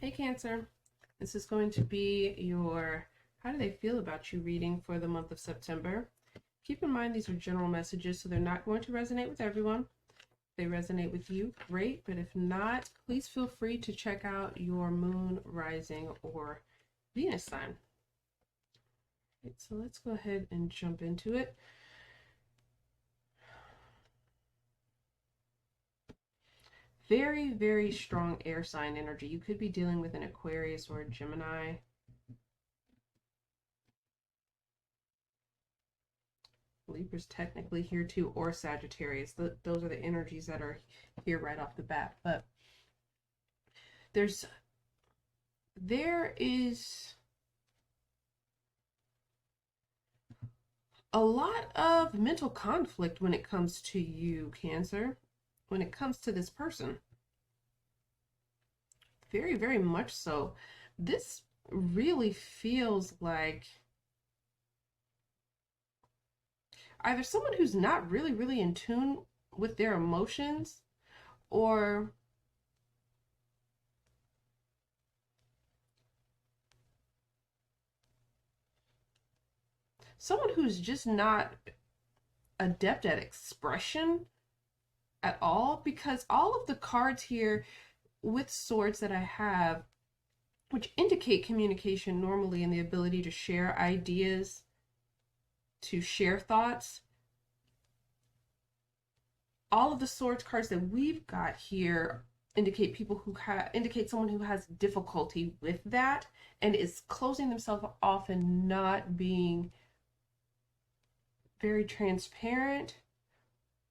Hey Cancer, this is going to be your how do they feel about you reading for the month of September. Keep in mind these are general messages, so they're not going to resonate with everyone. If they resonate with you, great, but if not, please feel free to check out your moon, rising, or Venus sign. Right, so let's go ahead and jump into it. Very, very strong air sign energy. You could be dealing with an Aquarius or a Gemini. Libra's technically here too, or Sagittarius. Those are the energies that are here right off the bat. But there is a lot of mental conflict when it comes to you, Cancer, when it comes to this person. Very, very much so. This really feels like either someone who's not really in tune with their emotions, or someone who's just not adept at expression at all, because all of the cards here with swords that I have, which indicate communication normally and the ability to share ideas, to share thoughts, all of the swords cards that we've got here indicate someone who has difficulty with that and is closing themselves off and not being very transparent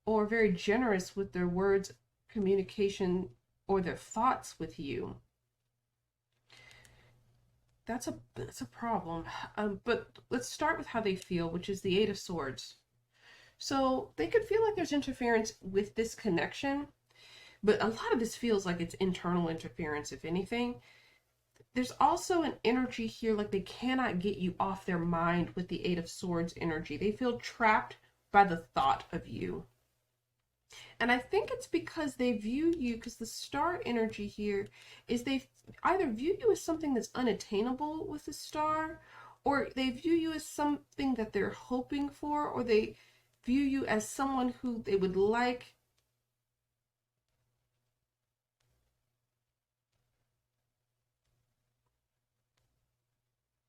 or very generous with their words, communication, or their thoughts with you. That's a problem. But let's start with how they feel, which is the Eight of Swords. So they could feel like there's interference with this connection, but a lot of this feels like it's internal interference, if anything. There's also an energy here like they cannot get you off their mind with the Eight of Swords energy. They feel trapped by the thought of you. And I think it's because they view you, because the star energy here is they either view you as something that's unattainable with the star, or they view you as something that they're hoping for, or they view you as someone who they would like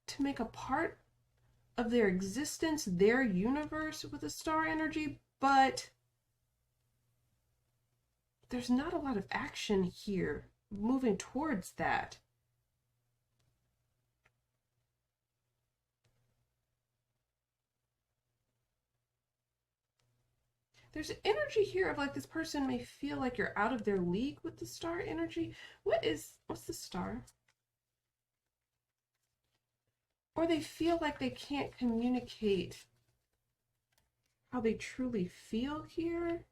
to make a part of their existence, their universe with the star energy, but there's not a lot of action here moving towards that. There's energy here of like this person may feel like you're out of their league with the star energy. What's the star? Or they feel like they can't communicate how they truly feel here.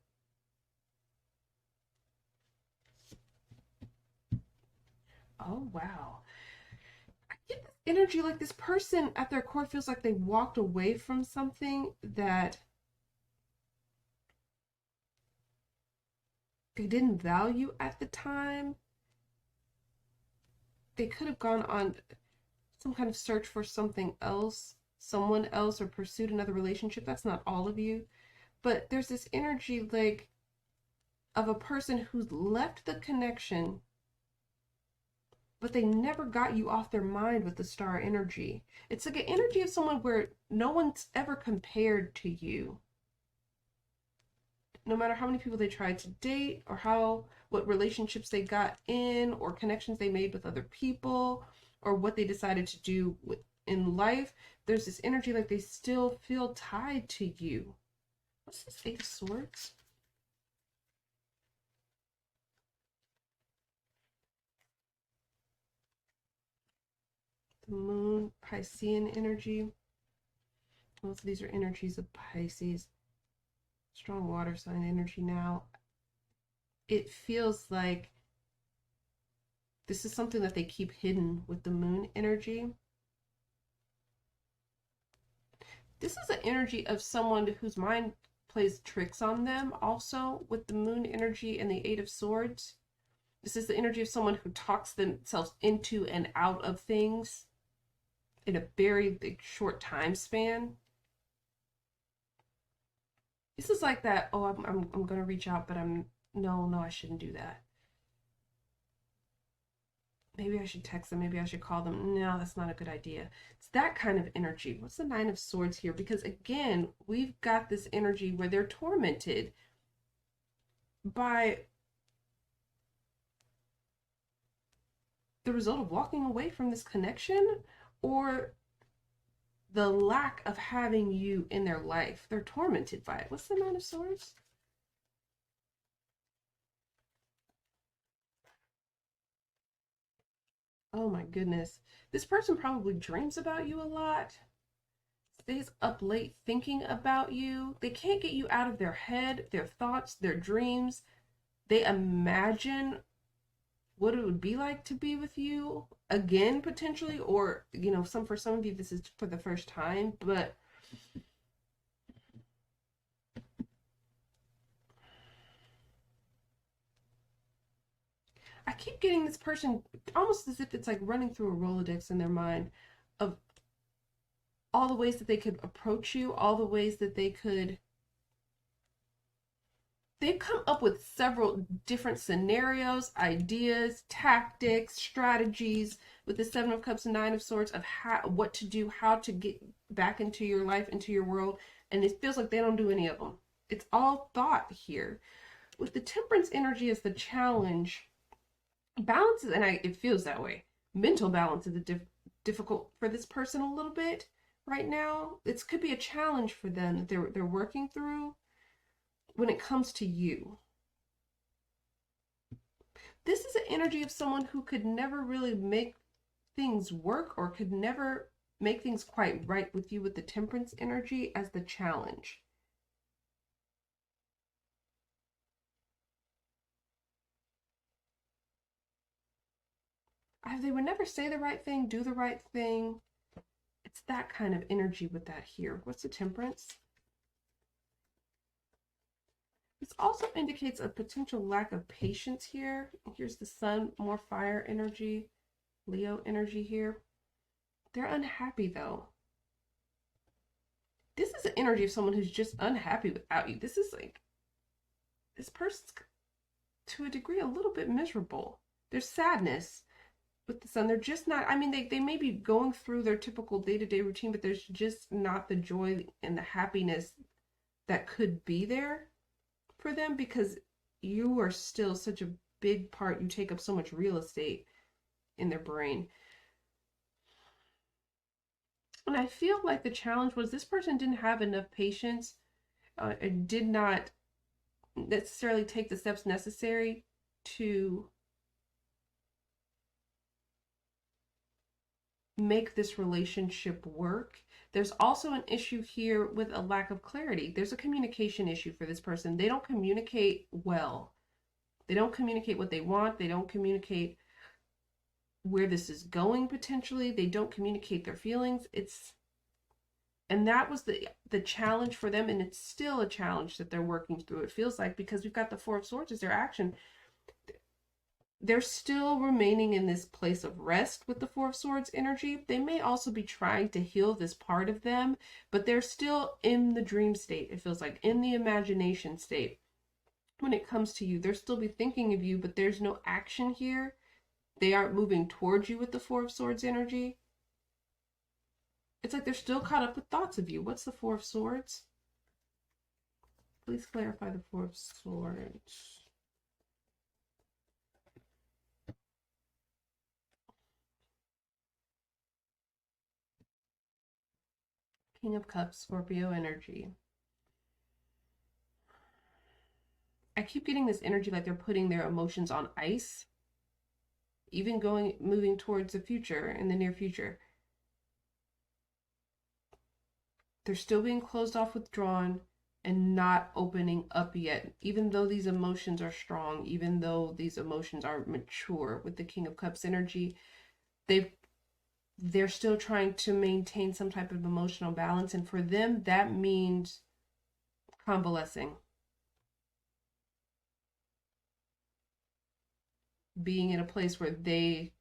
Oh, wow. I get this energy like this person at their core feels like they walked away from something that they didn't value at the time. They could have gone on some kind of search for something else, someone else, or pursued another relationship. That's not all of you. But there's this energy like of a person who's left the connection, but they never got you off their mind with the star energy. It's like an energy of someone where no one's ever compared to you. No matter how many people they tried to date, or what relationships they got in, or connections they made with other people, or what they decided to do in life, there's this energy like they still feel tied to you. What's this Eight of Swords? The Moon, Piscean energy. Both of these are energies of Pisces. Strong water sign energy now. It feels like this is something that they keep hidden with the Moon energy. This is an energy of someone whose mind plays tricks on them also with the Moon energy and the Eight of Swords. This is the energy of someone who talks themselves into and out of things in a very big, short time span. This is like that, oh, I'm going to reach out, but no, I shouldn't do that. Maybe I should text them. Maybe I should call them. No, that's not a good idea. It's that kind of energy. What's the Nine of Swords here? Because again, we've got this energy where they're tormented by the result of walking away from this connection, or the lack of having you in their life. They're tormented by it. What's the Nine of Swords? Oh my goodness. This person probably dreams about you a lot, stays up late thinking about you. They can't get you out of their head, their thoughts, their dreams. They imagine what it would be like to be with you again, potentially, or, you know, for some of you, this is for the first time, but I keep getting this person almost as if it's like running through a Rolodex in their mind of all the ways that they could approach you, all the ways that they've come up with several different scenarios, ideas, tactics, strategies with the Seven of Cups and Nine of Swords of what to do, how to get back into your life, into your world, and it feels like they don't do any of them. It's all thought here. With the Temperance energy as the challenge, balance is, and it feels that way. Mental balance is difficult for this person a little bit right now. It could be a challenge for them that they're working through when it comes to you. This is an energy of someone who could never really make things work, or could never make things quite right with you, with the Temperance energy as the challenge. They would never say the right thing, do the right thing. It's that kind of energy with that here. What's the Temperance? This also indicates a potential lack of patience here. Here's the Sun, more fire energy, Leo energy here. They're unhappy though. This is an energy of someone who's just unhappy without you. This is like, this person's to a degree a little bit miserable. There's sadness with the Sun. They're just not, I mean, they may be going through their typical day-to-day routine, but there's just not the joy and the happiness that could be there for them, because you are still such a big part. You take up so much real estate in their brain. And I feel like the challenge was this person didn't have enough patience, and did not necessarily take the steps necessary to make this relationship work. There's also an issue here with a lack of clarity. There's a communication issue for this person. They don't communicate well. They don't communicate what they want. They don't communicate where this is going potentially. They don't communicate their feelings. And that was the challenge for them, and it's still a challenge that they're working through, it feels like, because we've got the Four of Swords as their action. They're still remaining in this place of rest with the Four of Swords energy. They may also be trying to heal this part of them, but they're still in the dream state, it feels like, in the imagination state. When it comes to you, they'll still be thinking of you, but there's no action here. They aren't moving towards you with the Four of Swords energy. It's like they're still caught up with thoughts of you. What's the Four of Swords? Please clarify the Four of Swords. King of Cups, Scorpio energy. I keep getting this energy like they're putting their emotions on ice, even moving towards the future, in the near future. They're still being closed off, withdrawn, and not opening up yet, even though these emotions are strong, even though these emotions are mature. With the King of Cups energy, they're still trying to maintain some type of emotional balance, and for them that means convalescing. being in a place where they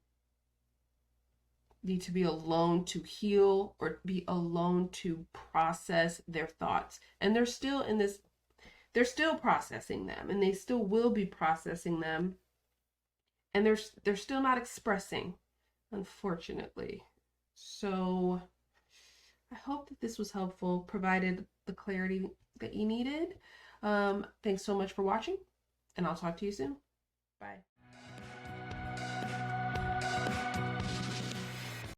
need to be alone to heal or be alone to process their thoughts. And they're still in this, they're still processing them, and they still will be processing them. And they're still not expressing, unfortunately. So I hope that this was helpful, provided the clarity that you needed. Thanks so much for watching, and I'll talk to you soon. Bye.